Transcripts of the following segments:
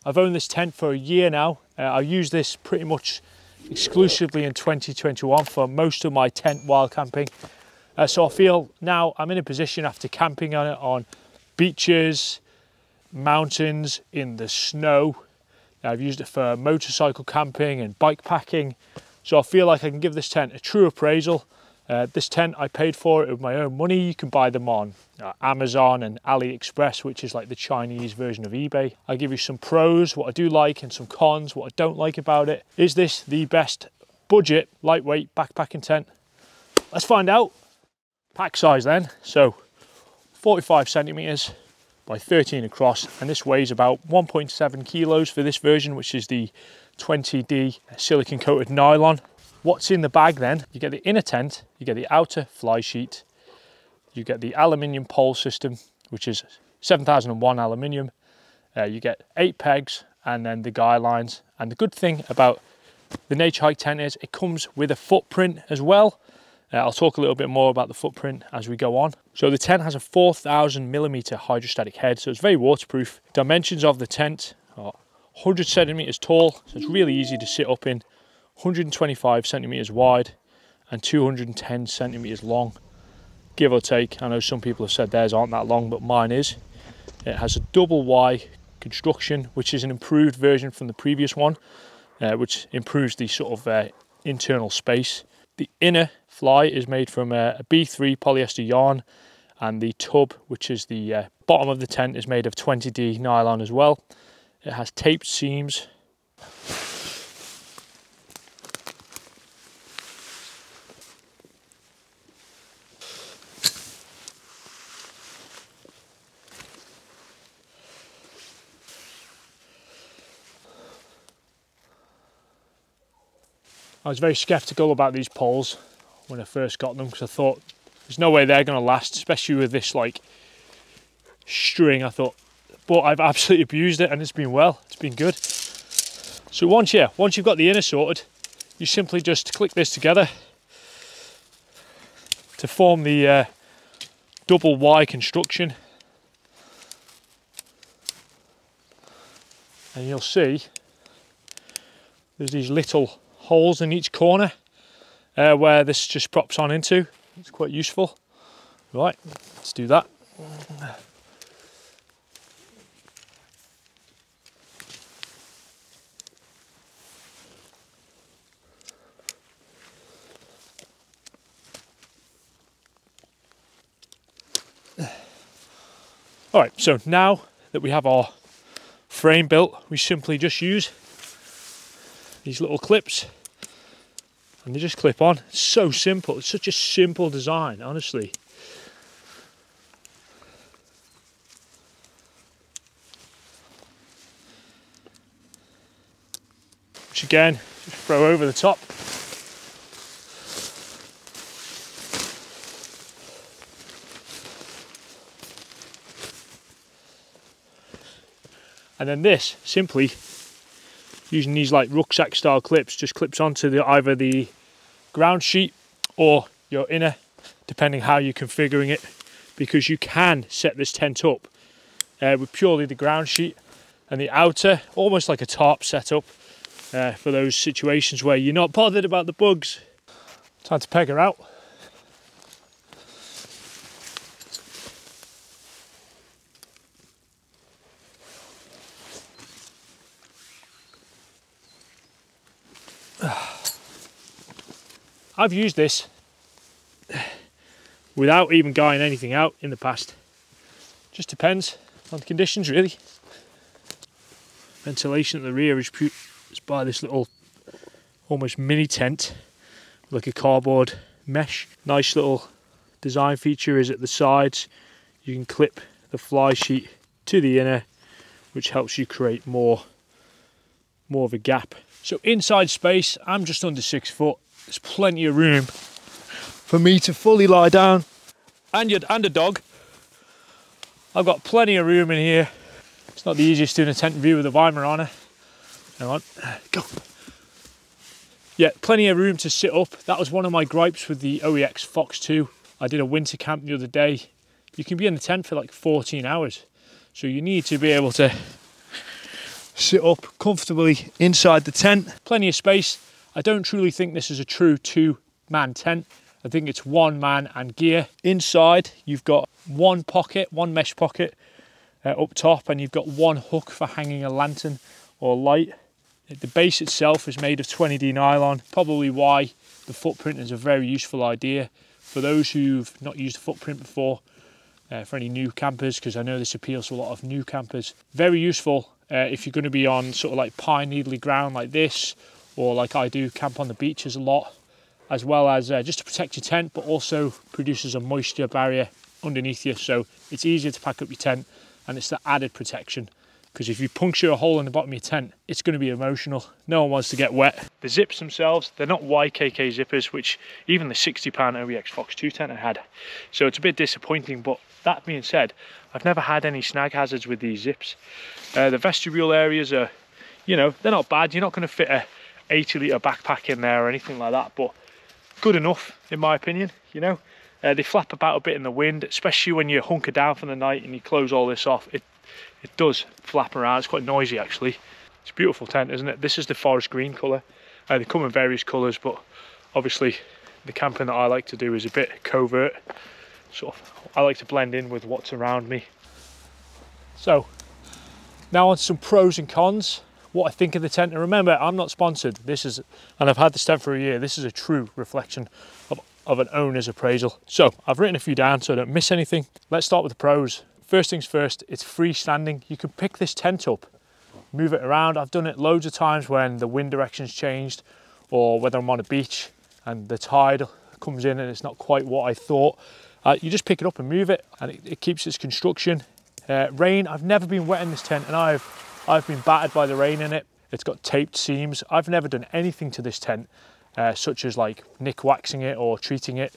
I've owned this tent for a year now. I've used this pretty much exclusively in 2021 for most of my tent while camping. So I feel now I'm in a position after camping on it on beaches, mountains, in the snow. I've used it for motorcycle camping and bike packing. So I feel like I can give this tent a true appraisal. This tent, I paid for it with my own money. You can buy them on Amazon and AliExpress, which is like the Chinese version of eBay. I'll give you some pros, what I do like, and some cons, what I don't like about it. Is this the best budget, lightweight backpacking tent? Let's find out. Pack size then, so 45 centimeters by 13 across, and this weighs about 1.7 kilos for this version, which is the 20D silicone coated nylon. What's in the bag then? You get the inner tent, you get the outer fly sheet, you get the aluminium pole system, which is 7001 aluminium. You get 8 pegs and then the guy lines. And the good thing about the Naturehike tent is it comes with a footprint as well. I'll talk a little bit more about the footprint as we go on. So the tent has a 4000mm hydrostatic head, so it's very waterproof. Dimensions of the tent are 100 centimeters tall, so it's really easy to sit up in. 125 centimeters wide and 210 centimeters long, give or take. I know some people have said theirs aren't that long, but mine is. It has a double Y construction, which is an improved version from the previous one, which improves the sort of internal space. The inner fly is made from a B3 polyester yarn, and the tub, which is the bottom of the tent, is made of 20D nylon as well. It has taped seams. I was very skeptical about these poles when I first got them, because I thought there's no way they're going to last, especially with this like string. I thought, but I've absolutely abused it and it's been good. So once you've got the inner sorted, you simply just click this together to form the double Y construction, and you'll see there's these little holes in each corner where this just props on into. It's quite useful. Right, let's do that. All right, so now that we have our frame built, we simply just use these little clips and they just clip on. It's so simple. It's such a simple design, honestly. Which again, just throw over the top. And then this, simply using these like rucksack style clips, just clips onto either the ground sheet or your inner, depending how you're configuring it, because you can set this tent up with purely the ground sheet and the outer, almost like a tarp setup for those situations where you're not bothered about the bugs. Time to peg her out. I've used this without even guying anything out in the past. Just depends on the conditions, really. Ventilation at the rear is by this little almost mini tent, like a cardboard mesh. Nice little design feature is at the sides. You can clip the fly sheet to the inner, which helps you create more of a gap So inside space, I'm just under 6 foot. There's plenty of room for me to fully lie down, and a dog. I've got plenty of room in here. It's not the easiest doing a tent review with a Weimar on it. Hang on, go. Yeah, plenty of room to sit up. That was one of my gripes with the OEX Fox 2. I did a winter camp the other day. You can be in the tent for like 14 hours. So you need to be able to sit up comfortably inside the tent. Plenty of space. I don't truly think this is a true 2-man tent. I think it's 1 man and gear. Inside, you've got one mesh pocket up top, and you've got 1 hook for hanging a lantern or light. The base itself is made of 20D nylon, probably why the footprint is a very useful idea for those who've not used a footprint before, for any new campers, because I know this appeals to a lot of new campers. Very useful if you're going to be on sort of like pine needly ground like this, or like I do, camp on the beaches a lot, as well as just to protect your tent, but also produces a moisture barrier underneath you, so it's easier to pack up your tent, and it's the added protection. Because if you puncture a hole in the bottom of your tent, it's going to be emotional. No one wants to get wet. The zips themselves, they're not YKK zippers, which even the £60 OEX Fox 2 tent I had. So it's a bit disappointing, but that being said, I've never had any snag hazards with these zips. The vestibule areas are, you know, they're not bad. You're not going to fit a 80-litre backpack in there or anything like that, but good enough, in my opinion, you know. They flap about a bit in the wind, especially when you hunker down for the night and you close all this off. It does flap around. It's quite noisy actually. It's a beautiful tent, isn't it? This is the forest green colour. They come in various colours, but obviously the camping that I like to do is a bit covert. Sort of, I like to blend in with what's around me. So now on to some pros and cons. What I think of the tent, and remember, I'm not sponsored. This is, and I've had this tent for a year. This is a true reflection of an owner's appraisal. So I've written a few down so I don't miss anything. Let's start with the pros. First things first, it's freestanding. You can pick this tent up, move it around. I've done it loads of times when the wind direction's changed, or whether I'm on a beach and the tide comes in and it's not quite what I thought. You just pick it up and move it, and it keeps its construction. Rain, I've never been wet in this tent, and I've been battered by the rain in it. It's got taped seams. I've never done anything to this tent, such as like nick waxing it or treating it.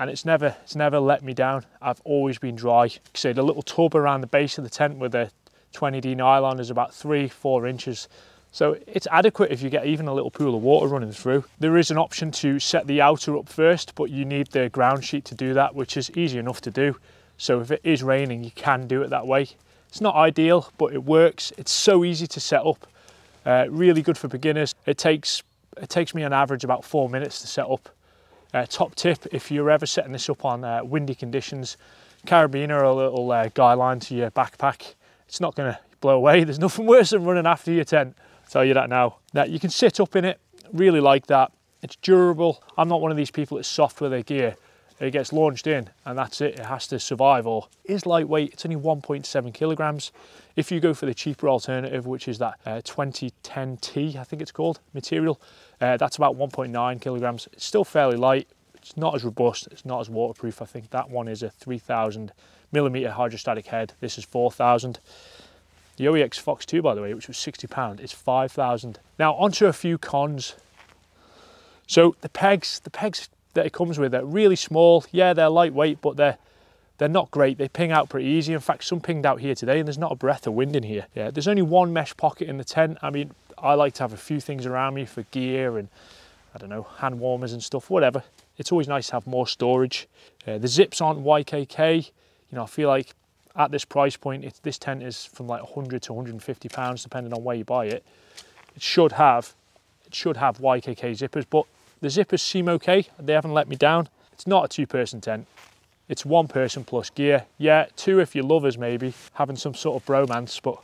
And it's never let me down. I've always been dry. So the little tub around the base of the tent with the 20D nylon is about 3-4 inches. So it's adequate if you get even a little pool of water running through. There is an option to set the outer up first, but you need the ground sheet to do that, which is easy enough to do. So if it is raining, you can do it that way. It's not ideal, but it works. It's so easy to set up. Really good for beginners. It takes me on average about 4 minutes to set up. Top tip, if you're ever setting this up on windy conditions, carabiner or a little guy line to your backpack. It's not going to blow away. There's nothing worse than running after your tent. I'll tell you that now. Now you can sit up in it, really like that. It's durable. I'm not one of these people that's soft with their gear. It gets launched in and that's it. It has to survive. Or it is lightweight. It's only 1.7 kilograms. If you go for the cheaper alternative, which is that 2010T, I think it's called, material, that's about 1.9 kilograms. It's still fairly light. It's not as robust. It's not as waterproof. I think that one is a 3,000 millimeter hydrostatic head. This is 4,000. The OEX Fox 2, by the way, which was £60, is 5,000. Now onto a few cons. So the pegs that it comes with are really small. Yeah, they're lightweight, but they're not great. They ping out pretty easy. In fact, some pinged out here today and there's not a breath of wind in here. Yeah, there's only one mesh pocket in the tent. I mean, I like to have a few things around me for gear and, I don't know, hand warmers and stuff, whatever. It's always nice to have more storage. The zips aren't YKK. You know, I feel like at this price point, this tent is from like 100 to 150 pounds, depending on where you buy it. It should have YKK zippers, but the zippers seem okay. They haven't let me down. It's not a two-person tent. It's one person plus gear. Yeah, two if you're lovers maybe, having some sort of bromance, but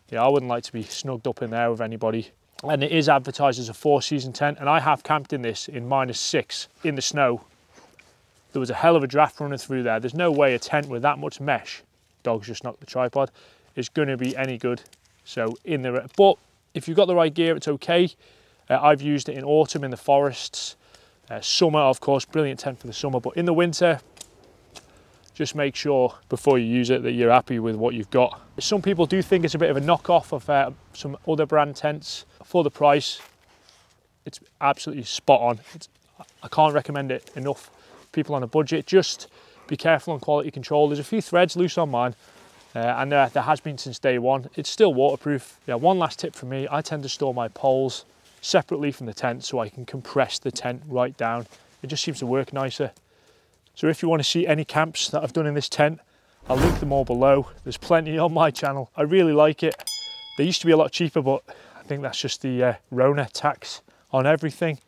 yeah, I wouldn't like to be snugged up in there with anybody. And it is advertised as a 4-season tent, and I have camped in this in -6 in the snow. There was a hell of a draft running through there. There's no way a tent with that much mesh, dogs just knocked the tripod, is going to be any good. So in there, but if you've got the right gear, it's okay. I've used it in autumn in the forests. Summer, of course, brilliant tent for the summer, but in the winter, just make sure before you use it that you're happy with what you've got. Some people do think it's a bit of a knockoff of some other brand tents. For the price, it's absolutely spot on. I can't recommend it enough. People on a budget, just be careful on quality control. There's a few threads loose on mine, and there has been since day one. It's still waterproof. Yeah, one last tip from me, I tend to store my poles separately from the tent so I can compress the tent right down. It just seems to work nicer. So if you want to see any camps that I've done in this tent, I'll link them all below. There's plenty on my channel. I really like it. They used to be a lot cheaper, but I think that's just the Rona tax on everything.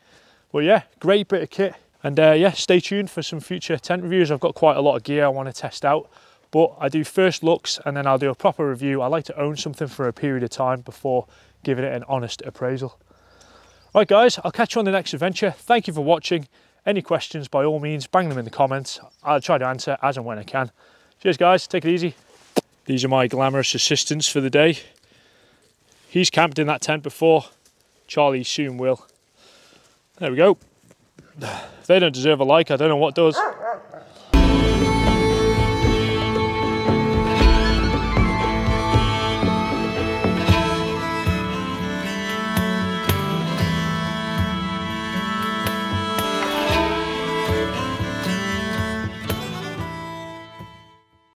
But yeah, great bit of kit. And yeah, stay tuned for some future tent reviews. I've got quite a lot of gear I want to test out, but I do first looks and then I'll do a proper review. I like to own something for a period of time before giving it an honest appraisal. Right guys, I'll catch you on the next adventure. Thank you for watching. Any questions, by all means, bang them in the comments. I'll try to answer as and when I can. Cheers guys, take it easy. These are my glamorous assistants for the day. He's camped in that tent before. Charlie soon will. There we go. If they don't deserve a like, I don't know what does.